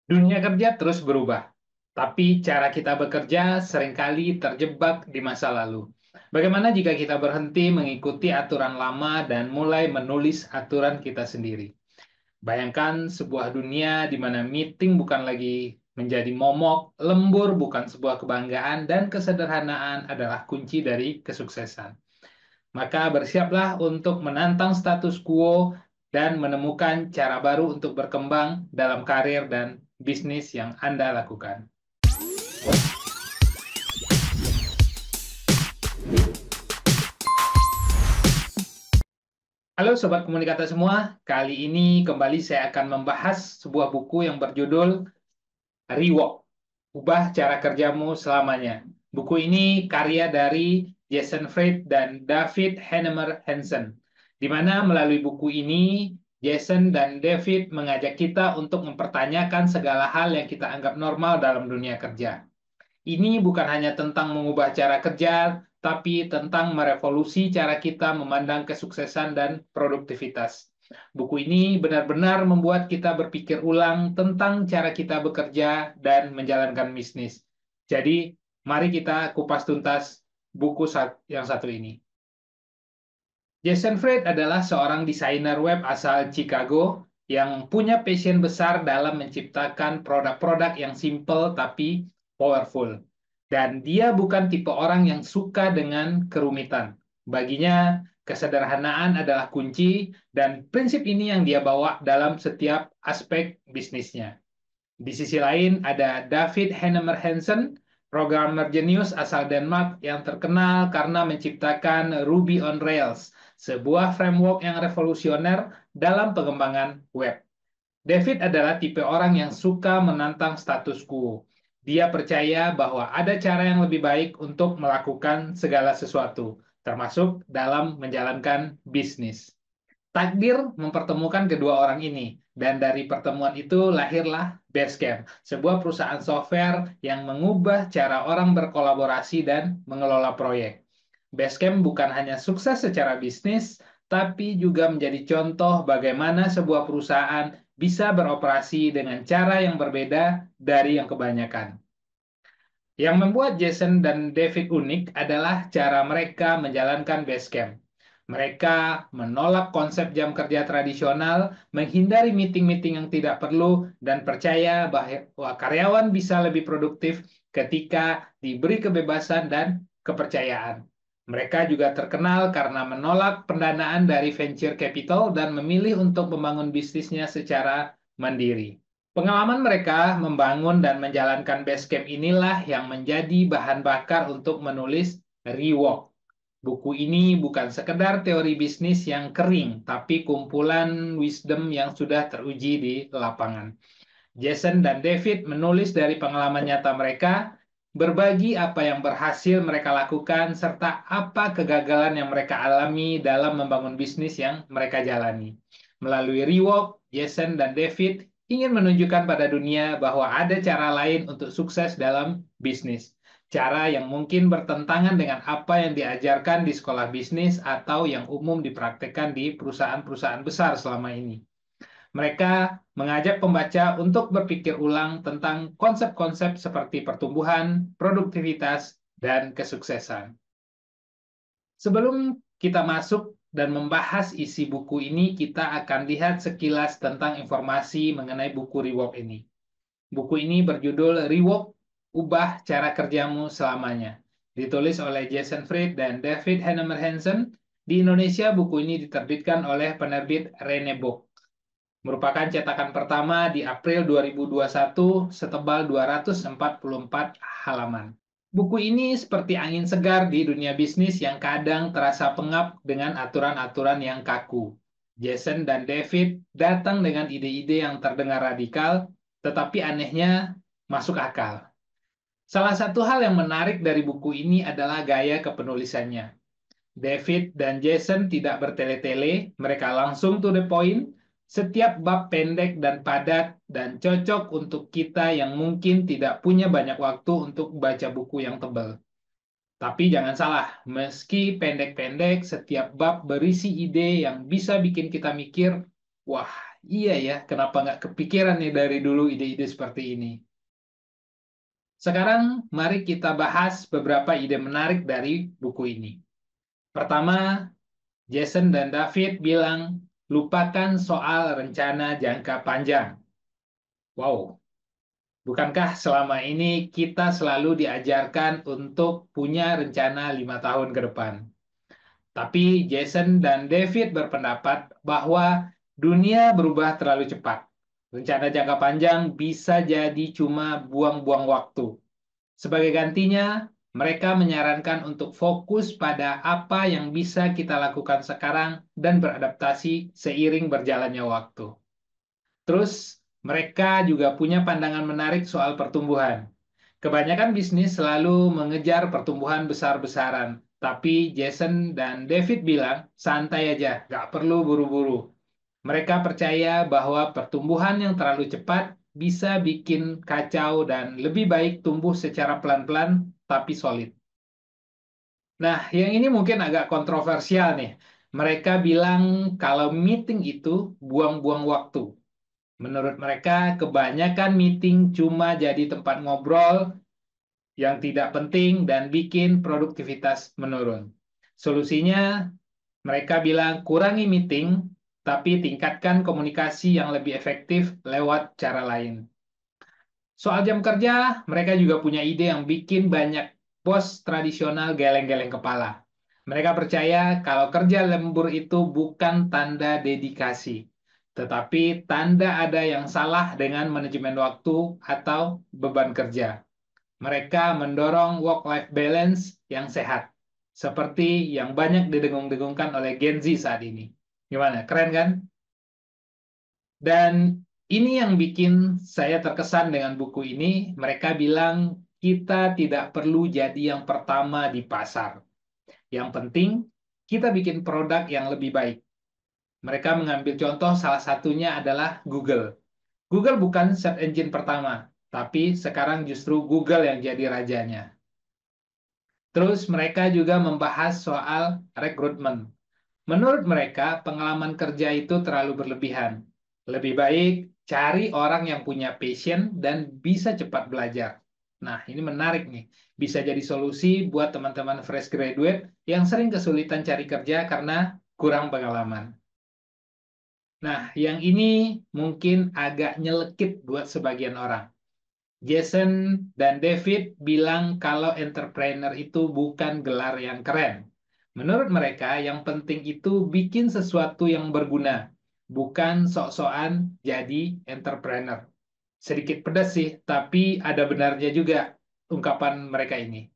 Dunia kerja terus berubah, tapi cara kita bekerja seringkali terjebak di masa lalu. Bagaimana jika kita berhenti mengikuti aturan lama dan mulai menulis aturan kita sendiri? Bayangkan sebuah dunia di mana meeting bukan lagi menjadi momok, lembur bukan sebuah kebanggaan, dan kesederhanaan adalah kunci dari kesuksesan. Maka bersiaplah untuk menantang status quo dan menemukan cara baru untuk berkembang dalam karir dan bisnis yang Anda lakukan. Halo Sobat Komunikata semua, kali ini kembali saya akan membahas sebuah buku yang berjudul Rework, Ubah Cara Kerjamu Selamanya. Buku ini karya dari Jason Fried dan David Heinemeier Hansson, di mana melalui buku ini Jason dan David mengajak kita untuk mempertanyakan segala hal yang kita anggap normal dalam dunia kerja. Ini bukan hanya tentang mengubah cara kerja, tapi tentang merevolusi cara kita memandang kesuksesan dan produktivitas. Buku ini benar-benar membuat kita berpikir ulang tentang cara kita bekerja dan menjalankan bisnis. Jadi, mari kita kupas tuntas buku yang satu ini. Jason Fried adalah seorang desainer web asal Chicago yang punya passion besar dalam menciptakan produk-produk yang simple tapi powerful. Dan dia bukan tipe orang yang suka dengan kerumitan. Baginya, kesederhanaan adalah kunci, dan prinsip ini yang dia bawa dalam setiap aspek bisnisnya. Di sisi lain, ada David Heinemeier Hansson, programmer jenius asal Denmark yang terkenal karena menciptakan Ruby on Rails, sebuah framework yang revolusioner dalam pengembangan web. David adalah tipe orang yang suka menantang status quo. Dia percaya bahwa ada cara yang lebih baik untuk melakukan segala sesuatu, termasuk dalam menjalankan bisnis. Takdir mempertemukan kedua orang ini, dan dari pertemuan itu lahirlah Basecamp, sebuah perusahaan software yang mengubah cara orang berkolaborasi dan mengelola proyek. Basecamp bukan hanya sukses secara bisnis, tapi juga menjadi contoh bagaimana sebuah perusahaan bisa beroperasi dengan cara yang berbeda dari yang kebanyakan. Yang membuat Jason dan David unik adalah cara mereka menjalankan Basecamp. Mereka menolak konsep jam kerja tradisional, menghindari meeting-meeting yang tidak perlu, dan percaya bahwa karyawan bisa lebih produktif ketika diberi kebebasan dan kepercayaan. Mereka juga terkenal karena menolak pendanaan dari venture capital dan memilih untuk membangun bisnisnya secara mandiri. Pengalaman mereka membangun dan menjalankan Basecamp inilah yang menjadi bahan bakar untuk menulis Rework. Buku ini bukan sekedar teori bisnis yang kering, tapi kumpulan wisdom yang sudah teruji di lapangan. Jason dan David menulis dari pengalaman nyata mereka, berbagi apa yang berhasil mereka lakukan, serta apa kegagalan yang mereka alami dalam membangun bisnis yang mereka jalani. Melalui Rework, Jason dan David ingin menunjukkan pada dunia bahwa ada cara lain untuk sukses dalam bisnis. Cara yang mungkin bertentangan dengan apa yang diajarkan di sekolah bisnis atau yang umum dipraktekkan di perusahaan-perusahaan besar selama ini. Mereka mengajak pembaca untuk berpikir ulang tentang konsep-konsep seperti pertumbuhan, produktivitas, dan kesuksesan. Sebelum kita masuk dan membahas isi buku ini, kita akan lihat sekilas tentang informasi mengenai buku Rework ini. Buku ini berjudul Rework, Ubah Cara Kerjamu Selamanya. Ditulis oleh Jason Fried dan David Heinemeier Hansson. Di Indonesia, buku ini diterbitkan oleh penerbit Rene Book. Merupakan cetakan pertama di April 2021 setebal 244 halaman. Buku ini seperti angin segar di dunia bisnis yang kadang terasa pengap dengan aturan-aturan yang kaku. Jason dan David datang dengan ide-ide yang terdengar radikal, tetapi anehnya masuk akal. Salah satu hal yang menarik dari buku ini adalah gaya kepenulisannya. David dan Jason tidak bertele-tele, mereka langsung to the point. Setiap bab pendek dan padat dan cocok untuk kita yang mungkin tidak punya banyak waktu untuk baca buku yang tebal. Tapi jangan salah, meski pendek-pendek, setiap bab berisi ide yang bisa bikin kita mikir, wah, Iya ya, kenapa nggak kepikiran nih dari dulu ide-ide seperti ini? Sekarang, mari kita bahas beberapa ide menarik dari buku ini. Pertama, Jason dan David bilang, lupakan soal rencana jangka panjang. Wow, bukankah selama ini kita selalu diajarkan untuk punya rencana 5 tahun ke depan? Tapi Jason dan David berpendapat bahwa dunia berubah terlalu cepat. Rencana jangka panjang bisa jadi cuma buang-buang waktu. Sebagai gantinya, mereka menyarankan untuk fokus pada apa yang bisa kita lakukan sekarang dan beradaptasi seiring berjalannya waktu. Terus, mereka juga punya pandangan menarik soal pertumbuhan. Kebanyakan bisnis selalu mengejar pertumbuhan besar-besaran, tapi Jason dan David bilang, santai aja, nggak perlu buru-buru. Mereka percaya bahwa pertumbuhan yang terlalu cepat bisa bikin kacau dan lebih baik tumbuh secara pelan-pelan tapi solid. Nah, yang ini mungkin agak kontroversial nih. Mereka bilang kalau meeting itu buang-buang waktu. Menurut mereka, kebanyakan meeting cuma jadi tempat ngobrol yang tidak penting dan bikin produktivitas menurun. Solusinya, mereka bilang kurangi meeting, tapi tingkatkan komunikasi yang lebih efektif lewat cara lain. Soal jam kerja, mereka juga punya ide yang bikin banyak bos tradisional geleng-geleng kepala. Mereka percaya kalau kerja lembur itu bukan tanda dedikasi, tetapi tanda ada yang salah dengan manajemen waktu atau beban kerja. Mereka mendorong work-life balance yang sehat, seperti yang banyak didengung-dengungkan oleh Gen Z saat ini. Gimana? Keren kan? Dan ini yang bikin saya terkesan dengan buku ini. Mereka bilang kita tidak perlu jadi yang pertama di pasar. Yang penting kita bikin produk yang lebih baik. Mereka mengambil contoh salah satunya adalah Google. Google bukan search engine pertama, tapi sekarang justru Google yang jadi rajanya. Terus mereka juga membahas soal rekrutmen. Menurut mereka, pengalaman kerja itu terlalu berlebihan. Lebih baik cari orang yang punya passion dan bisa cepat belajar. Nah, ini menarik nih. Bisa jadi solusi buat teman-teman fresh graduate yang sering kesulitan cari kerja karena kurang pengalaman. Nah, yang ini mungkin agak nyelekit buat sebagian orang. Jason dan David bilang kalau entrepreneur itu bukan gelar yang keren. Menurut mereka, yang penting itu bikin sesuatu yang berguna, bukan sok-sokan jadi entrepreneur. Sedikit pedas sih, tapi ada benarnya juga ungkapan mereka ini.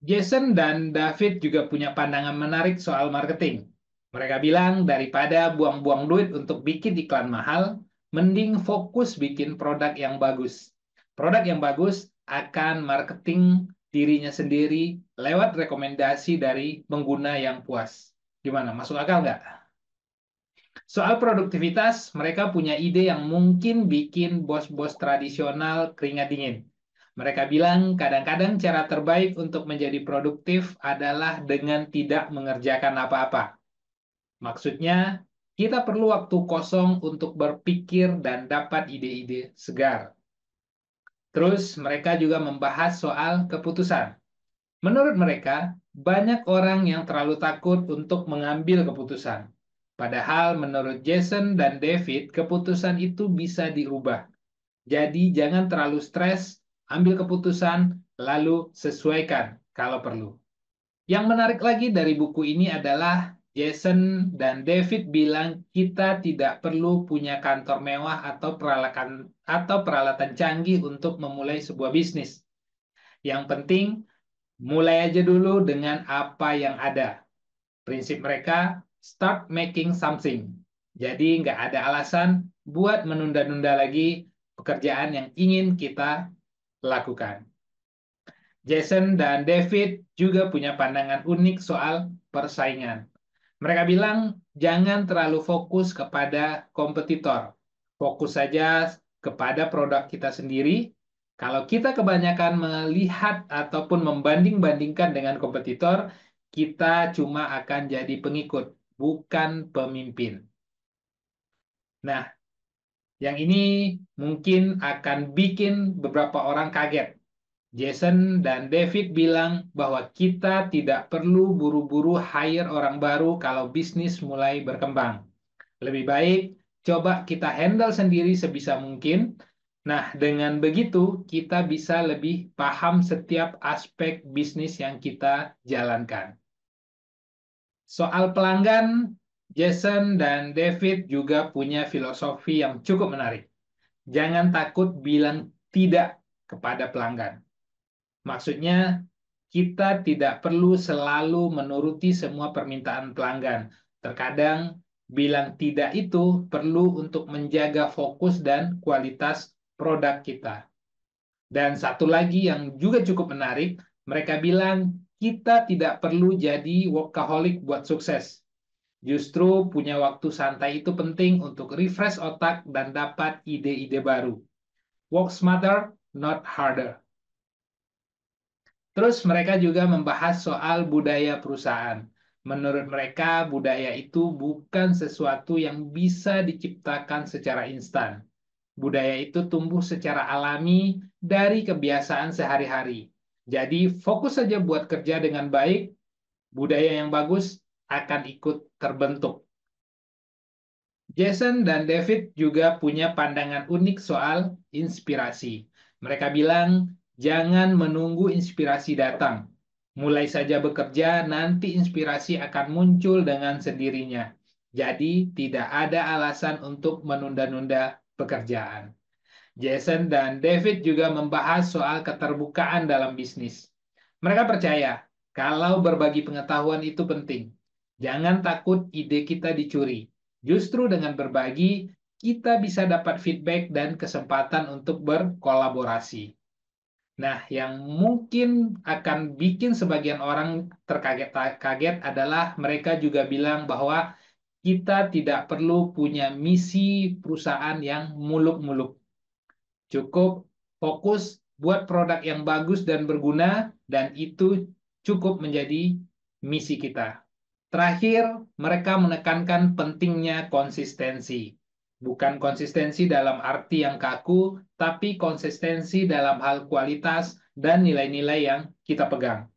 Jason dan David juga punya pandangan menarik soal marketing. Mereka bilang daripada buang-buang duit untuk bikin iklan mahal, mending fokus bikin produk yang bagus. Produk yang bagus akan marketing dirinya sendiri lewat rekomendasi dari pengguna yang puas. Gimana? Masuk akal nggak? Soal produktivitas, mereka punya ide yang mungkin bikin bos-bos tradisional keringat dingin. Mereka bilang kadang-kadang cara terbaik untuk menjadi produktif adalah dengan tidak mengerjakan apa-apa. Maksudnya, kita perlu waktu kosong untuk berpikir dan dapat ide-ide segar. Terus mereka juga membahas soal keputusan. Menurut mereka, banyak orang yang terlalu takut untuk mengambil keputusan. Padahal menurut Jason dan David, keputusan itu bisa diubah. Jadi jangan terlalu stres, ambil keputusan, lalu sesuaikan kalau perlu. Yang menarik lagi dari buku ini adalah Jason dan David bilang kita tidak perlu punya kantor mewah atau peralatan canggih untuk memulai sebuah bisnis. Yang penting mulai aja dulu dengan apa yang ada. Prinsip mereka, start making something. Jadi nggak ada alasan buat menunda-nunda lagi pekerjaan yang ingin kita lakukan. Jason dan David juga punya pandangan unik soal persaingan. Mereka bilang jangan terlalu fokus kepada kompetitor. Fokus saja kepada produk kita sendiri. Kalau kita kebanyakan melihat ataupun membanding-bandingkan dengan kompetitor, kita cuma akan jadi pengikut, bukan pemimpin. Nah, yang ini mungkin akan bikin beberapa orang kaget. Jason dan David bilang bahwa kita tidak perlu buru-buru hire orang baru kalau bisnis mulai berkembang. Lebih baik coba kita handle sendiri sebisa mungkin. Nah, dengan begitu kita bisa lebih paham setiap aspek bisnis yang kita jalankan. Soal pelanggan, Jason dan David juga punya filosofi yang cukup menarik. Jangan takut bilang tidak kepada pelanggan. Maksudnya, kita tidak perlu selalu menuruti semua permintaan pelanggan. Terkadang, bilang tidak itu perlu untuk menjaga fokus dan kualitas produk kita. Dan satu lagi yang juga cukup menarik, mereka bilang kita tidak perlu jadi workaholic buat sukses. Justru punya waktu santai itu penting untuk refresh otak dan dapat ide-ide baru. Work smarter, not harder. Terus mereka juga membahas soal budaya perusahaan. Menurut mereka, budaya itu bukan sesuatu yang bisa diciptakan secara instan. Budaya itu tumbuh secara alami dari kebiasaan sehari-hari. Jadi fokus saja buat kerja dengan baik, budaya yang bagus akan ikut terbentuk. Jason dan David juga punya pandangan unik soal inspirasi. Mereka bilang, jangan menunggu inspirasi datang. Mulai saja bekerja, nanti inspirasi akan muncul dengan sendirinya. Jadi, tidak ada alasan untuk menunda-nunda pekerjaan. Jason dan David juga membahas soal keterbukaan dalam bisnis. Mereka percaya kalau berbagi pengetahuan itu penting. Jangan takut ide kita dicuri. Justru dengan berbagi, kita bisa dapat feedback dan kesempatan untuk berkolaborasi. Nah, yang mungkin akan bikin sebagian orang terkaget-kaget adalah mereka juga bilang bahwa kita tidak perlu punya misi perusahaan yang muluk-muluk. Cukup fokus buat produk yang bagus dan berguna, dan itu cukup menjadi misi kita. Terakhir, mereka menekankan pentingnya konsistensi. Bukan konsistensi dalam arti yang kaku, tapi konsistensi dalam hal kualitas dan nilai-nilai yang kita pegang.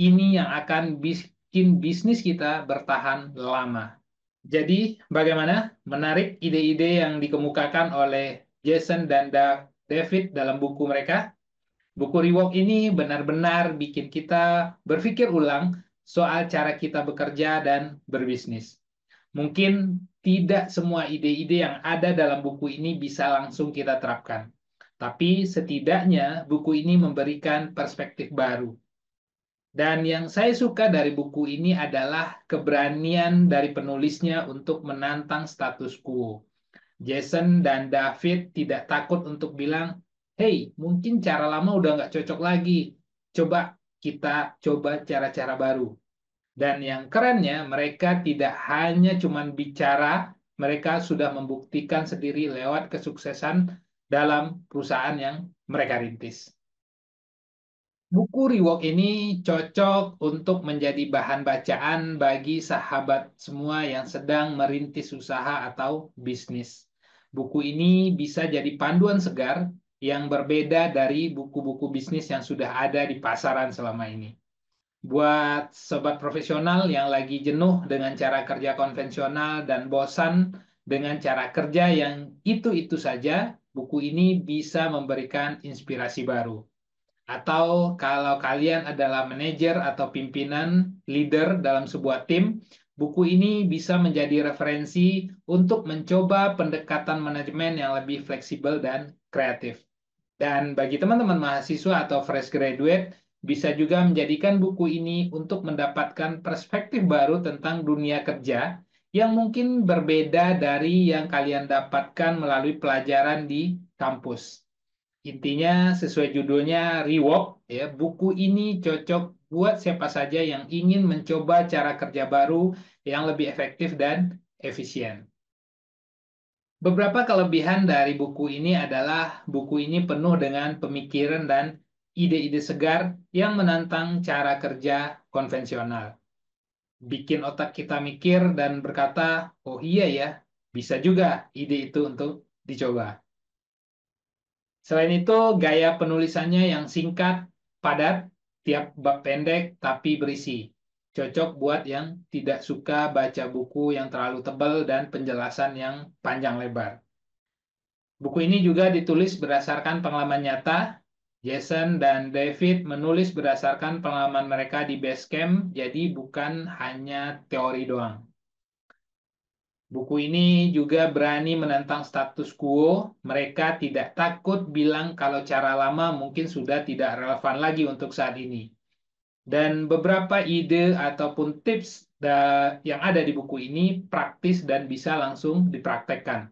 Ini yang akan bikin bisnis kita bertahan lama. Jadi, bagaimana? Menarik ide-ide yang dikemukakan oleh Jason dan David dalam buku mereka. Buku Rework ini benar-benar bikin kita berpikir ulang soal cara kita bekerja dan berbisnis. Mungkin tidak semua ide-ide yang ada dalam buku ini bisa langsung kita terapkan. Tapi setidaknya buku ini memberikan perspektif baru. Dan yang saya suka dari buku ini adalah keberanian dari penulisnya untuk menantang status quo. Jason dan David tidak takut untuk bilang, "Hey, mungkin cara lama udah nggak cocok lagi. Coba kita coba cara-cara baru." Dan yang kerennya, mereka tidak hanya cuman bicara, mereka sudah membuktikan sendiri lewat kesuksesan dalam perusahaan yang mereka rintis. Buku Rework ini cocok untuk menjadi bahan bacaan bagi sahabat semua yang sedang merintis usaha atau bisnis. Buku ini bisa jadi panduan segar yang berbeda dari buku-buku bisnis yang sudah ada di pasaran selama ini. Buat sobat profesional yang lagi jenuh dengan cara kerja konvensional dan bosan dengan cara kerja yang itu-itu saja, buku ini bisa memberikan inspirasi baru. Atau kalau kalian adalah manajer atau pimpinan, leader dalam sebuah tim, buku ini bisa menjadi referensi untuk mencoba pendekatan manajemen yang lebih fleksibel dan kreatif. Dan bagi teman-teman mahasiswa atau fresh graduate, bisa juga menjadikan buku ini untuk mendapatkan perspektif baru tentang dunia kerja yang mungkin berbeda dari yang kalian dapatkan melalui pelajaran di kampus. Intinya sesuai judulnya Rework, ya, buku ini cocok buat siapa saja yang ingin mencoba cara kerja baru yang lebih efektif dan efisien. Beberapa kelebihan dari buku ini adalah buku ini penuh dengan pemikiran dan ide-ide segar yang menantang cara kerja konvensional. Bikin otak kita mikir dan berkata, "Oh iya ya, bisa juga ide itu untuk dicoba. Selain itu, gaya penulisannya yang singkat, padat, tiap bab pendek tapi berisi. Cocok buat yang tidak suka baca buku yang terlalu tebal dan penjelasan yang panjang lebar. Buku ini juga ditulis berdasarkan pengalaman nyata. Jason dan David menulis berdasarkan pengalaman mereka di base camp, jadi bukan hanya teori doang. Buku ini juga berani menentang status quo. Mereka tidak takut bilang kalau cara lama mungkin sudah tidak relevan lagi untuk saat ini. Dan beberapa ide ataupun tips yang ada di buku ini praktis dan bisa langsung dipraktekkan.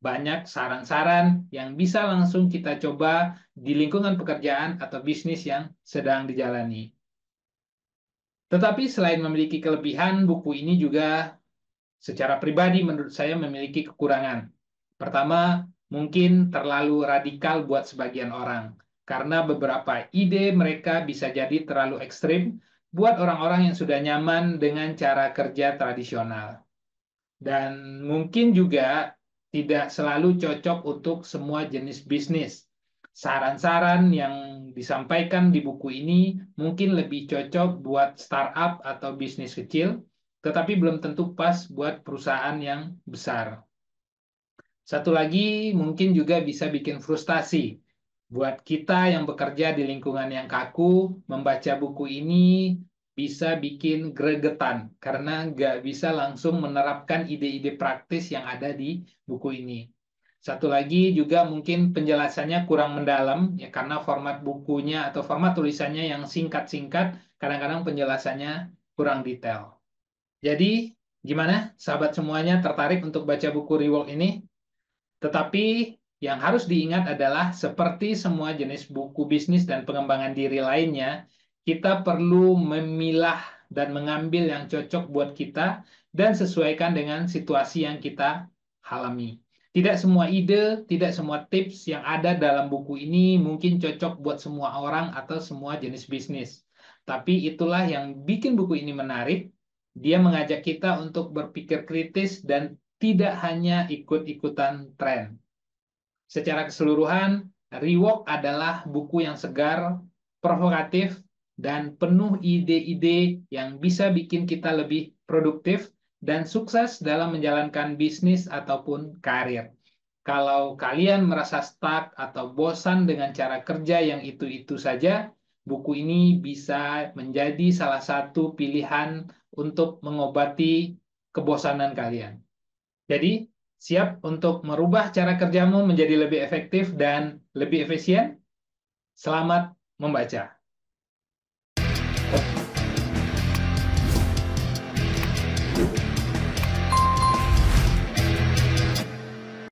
Banyak saran-saran yang bisa langsung kita coba di lingkungan pekerjaan atau bisnis yang sedang dijalani. Tetapi selain memiliki kelebihan, buku ini juga secara pribadi menurut saya memiliki kekurangan. Pertama, mungkin terlalu radikal buat sebagian orang, karena beberapa ide mereka bisa jadi terlalu ekstrim buat orang-orang yang sudah nyaman dengan cara kerja tradisional. Dan mungkin juga tidak selalu cocok untuk semua jenis bisnis. Saran-saran yang disampaikan di buku ini mungkin lebih cocok buat startup atau bisnis kecil, tetapi belum tentu pas buat perusahaan yang besar. Satu lagi mungkin juga bisa bikin frustasi. Buat kita yang bekerja di lingkungan yang kaku, membaca buku ini bisa bikin gregetan karena nggak bisa langsung menerapkan ide-ide praktis yang ada di buku ini. Satu lagi juga mungkin penjelasannya kurang mendalam ya karena format bukunya atau format tulisannya yang singkat-singkat, kadang-kadang penjelasannya kurang detail. Jadi, gimana sahabat semuanya tertarik untuk baca buku Rework ini? Tetapi yang harus diingat adalah seperti semua jenis buku bisnis dan pengembangan diri lainnya, kita perlu memilah dan mengambil yang cocok buat kita dan sesuaikan dengan situasi yang kita alami. Tidak semua ide, tidak semua tips yang ada dalam buku ini mungkin cocok buat semua orang atau semua jenis bisnis. Tapi itulah yang bikin buku ini menarik. Dia mengajak kita untuk berpikir kritis dan tidak hanya ikut-ikutan tren. Secara keseluruhan, Rework adalah buku yang segar, provokatif, dan penuh ide-ide yang bisa bikin kita lebih produktif dan sukses dalam menjalankan bisnis ataupun karir. Kalau kalian merasa stuck atau bosan dengan cara kerja yang itu-itu saja, buku ini bisa menjadi salah satu pilihan untuk mengobati kebosanan kalian. Jadi, siap untuk merubah cara kerjamu menjadi lebih efektif dan lebih efisien? Selamat membaca.